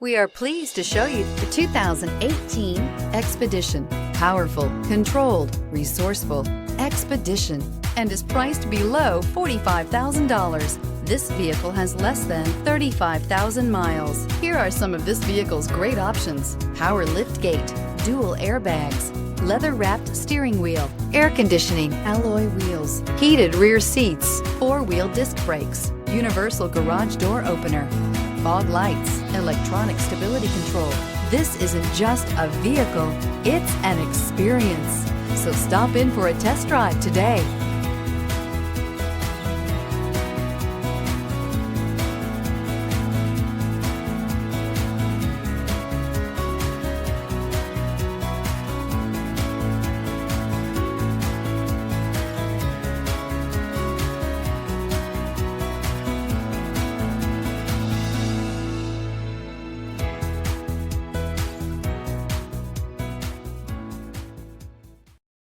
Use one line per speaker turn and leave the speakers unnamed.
We are pleased to show you the 2018 Expedition. Powerful, controlled, resourceful, Expedition, and is priced below $45,000. This vehicle has less than 35,000 miles. Here are some of this vehicle's great options: power liftgate, dual airbags, leather-wrapped steering wheel, air conditioning, alloy wheels, heated rear seats, four-wheel disc brakes, universal garage door opener, fog lights, electronic stability control. This isn't just a vehicle, it's an experience. So stop in for a test drive today.